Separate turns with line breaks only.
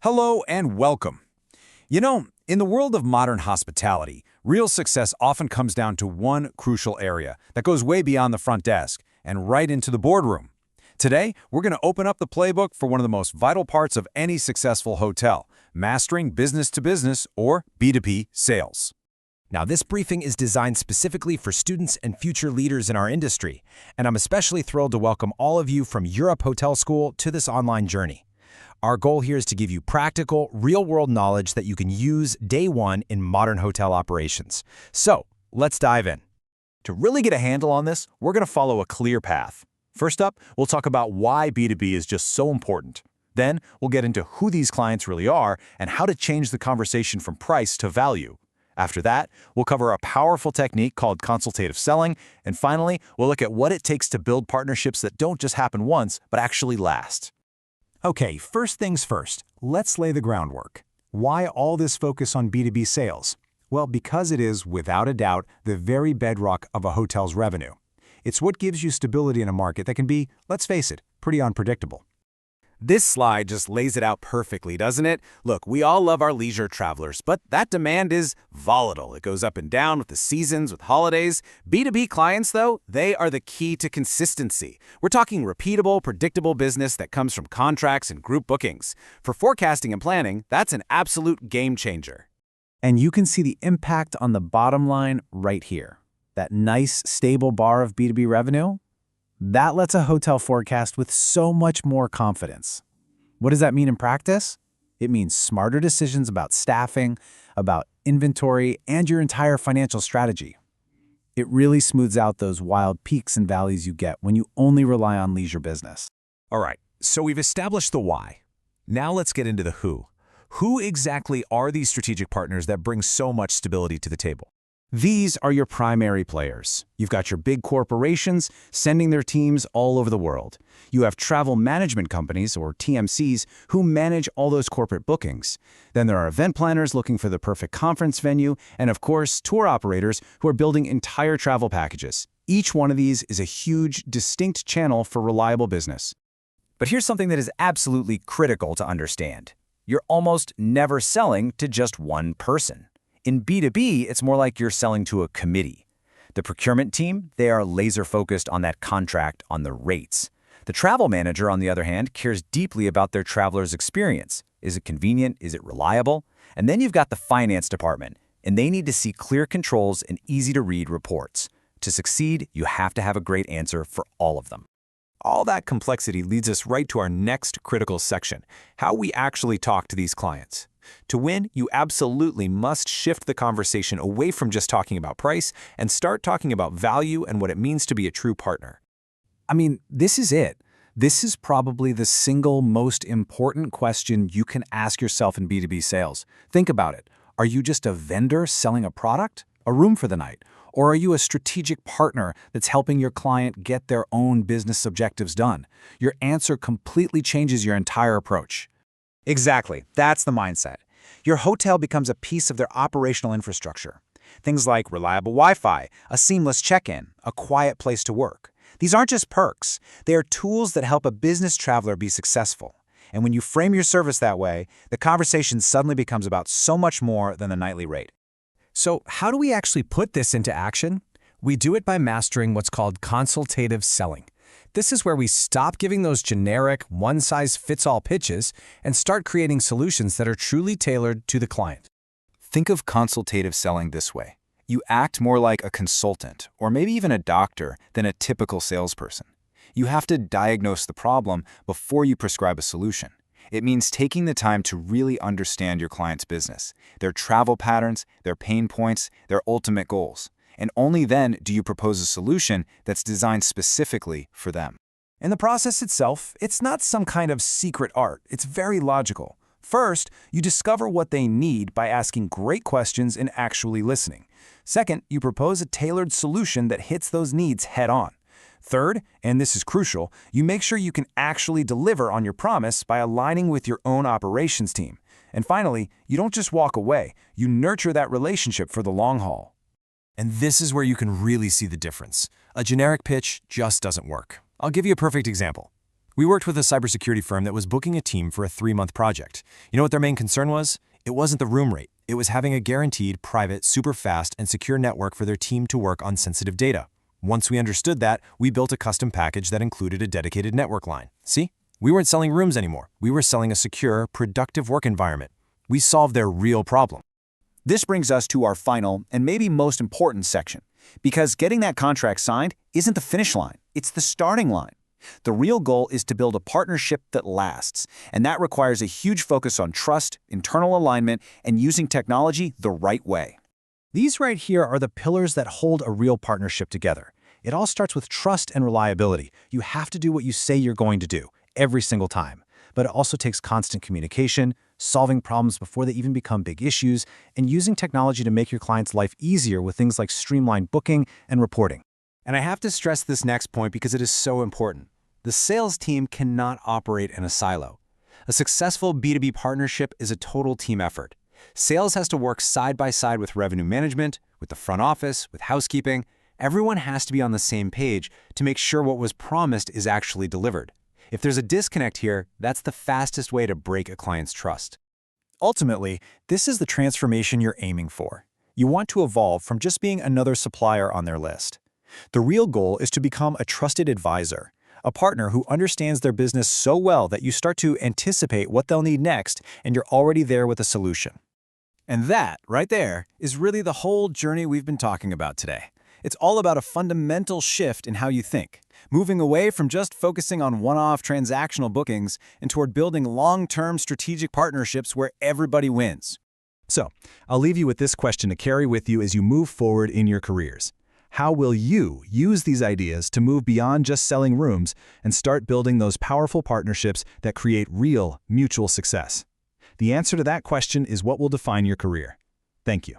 Hello and welcome. In the world of modern hospitality, real success often comes down to one crucial area that goes way beyond the front desk and right into the boardroom. Today, we're going to open up the playbook for one of the most vital parts of any successful hotel, mastering business-to-business or B2B sales.
Now, this briefing is designed specifically for students and future leaders in our industry, and I'm especially thrilled to welcome all of you from Europe Hotel School to this online journey. Our goal here is to give you practical, real-world knowledge that you can use day one in modern hotel operations. So, let's dive in.
To really get a handle on this, we're going to follow a clear path. First up, we'll talk about why B2B is just so important. Then, we'll get into who these clients really are and how to change the conversation from price to value. After that, we'll cover a powerful technique called consultative selling, and finally, we'll look at what it takes to build partnerships that don't just happen once, but actually last.
Okay, first things first, let's lay the groundwork. Why all this focus on B2B sales? Well, because it is, without a doubt, the very bedrock of a hotel's revenue. It's what gives you stability in a market that can be, let's face it, pretty unpredictable.
This slide just lays it out perfectly, doesn't it? Look, we all love our leisure travelers, but that demand is volatile. It goes up and down with the seasons, with holidays. B2B clients, though, they are the key to consistency. We're talking repeatable, predictable business that comes from contracts and group bookings. For forecasting and planning, that's an absolute game changer.
And you can see the impact on the bottom line right here. That nice, stable bar of B2B revenue, that lets a hotel forecast with so much more confidence. What does that mean in practice? It means smarter decisions about staffing, about inventory, and your entire financial strategy. It really smooths out those wild peaks and valleys you get when you only rely on leisure business.
All right, so we've established the why. Now let's get into the who. Who exactly are these strategic partners that bring so much stability to the table?
These are your primary players. You've got your big corporations sending their teams all over the world. You have travel management companies, or TMCs, who manage all those corporate bookings. Then there are event planners looking for the perfect conference venue, and of course, tour operators who are building entire travel packages. Each one of these is a huge, distinct channel for reliable business.
But here's something that is absolutely critical to understand. You're almost never selling to just one person. In B2B, it's more like you're selling to a committee. The procurement team, they are laser-focused on that contract, on the rates. The travel manager, on the other hand, cares deeply about their traveler's experience. Is it convenient? Is it reliable? And then you've got the finance department, and they need to see clear controls and easy-to-read reports. To succeed, you have to have a great answer for all of them.
All that complexity leads us right to our next critical section, how we actually talk to these clients. To win, you absolutely must shift the conversation away from just talking about price and start talking about value and what it means to be a true partner.
This is it. This is probably the single most important question you can ask yourself in B2B sales. Think about it. Are you just a vendor selling a product, a room for the night? Or are you a strategic partner that's helping your client get their own business objectives done? Your answer completely changes your entire approach.
Exactly. That's the mindset. Your hotel becomes a piece of their operational infrastructure. Things like reliable Wi-Fi, a seamless check-in, a quiet place to work. These aren't just perks. They are tools that help a business traveler be successful. And when you frame your service that way, the conversation suddenly becomes about so much more than the nightly rate.
So how do we actually put this into action? We do it by mastering what's called consultative selling. This is where we stop giving those generic, one-size-fits-all pitches and start creating solutions that are truly tailored to the client.
Think of consultative selling this way. You act more like a consultant, or maybe even a doctor, than a typical salesperson. You have to diagnose the problem before you prescribe a solution. It means taking the time to really understand your client's business, their travel patterns, their pain points, their ultimate goals. And only then do you propose a solution that's designed specifically for them.
In the process itself, it's not some kind of secret art. It's very logical. First, you discover what they need by asking great questions and actually listening. Second, you propose a tailored solution that hits those needs head-on. Third, and this is crucial, you make sure you can actually deliver on your promise by aligning with your own operations team. And finally, you don't just walk away. You nurture that relationship for the long haul.
And this is where you can really see the difference. A generic pitch just doesn't work. I'll give you a perfect example.
We worked with a cybersecurity firm that was booking a team for a 3-month project. You know what their main concern was? It wasn't the room rate. It was having a guaranteed, private, super fast, and secure network for their team to work on sensitive data. Once we understood that, we built a custom package that included a dedicated network line. See? We weren't selling rooms anymore. We were selling a secure, productive work environment. We solved their real problem.
This brings us to our final and maybe most important section, because getting that contract signed isn't the finish line, it's the starting line. The real goal is to build a partnership that lasts, and that requires a huge focus on trust, internal alignment, and using technology the right way. These right here are the pillars that hold a real partnership together. It all starts with trust and reliability. You have to do what you say you're going to do, every single time. But it also takes constant communication, solving problems before they even become big issues, and using technology to make your client's life easier with things like streamlined booking and reporting.
And I have to stress this next point because it is so important. The sales team cannot operate in a silo. A successful B2B partnership is a total team effort. Sales has to work side by side with revenue management, with the front office, with housekeeping. Everyone has to be on the same page to make sure what was promised is actually delivered. If there's a disconnect here, that's the fastest way to break a client's trust.
Ultimately, this is the transformation you're aiming for. You want to evolve from just being another supplier on their list. The real goal is to become a trusted advisor, a partner who understands their business so well that you start to anticipate what they'll need next and you're already there with a solution.
And that, right there, is really the whole journey we've been talking about today. It's all about a fundamental shift in how you think, moving away from just focusing on one-off transactional bookings and toward building long-term strategic partnerships where everybody wins.
So, I'll leave you with this question to carry with you as you move forward in your careers. How will you use these ideas to move beyond just selling rooms and start building those powerful partnerships that create real, mutual success? The answer to that question is what will define your career. Thank you.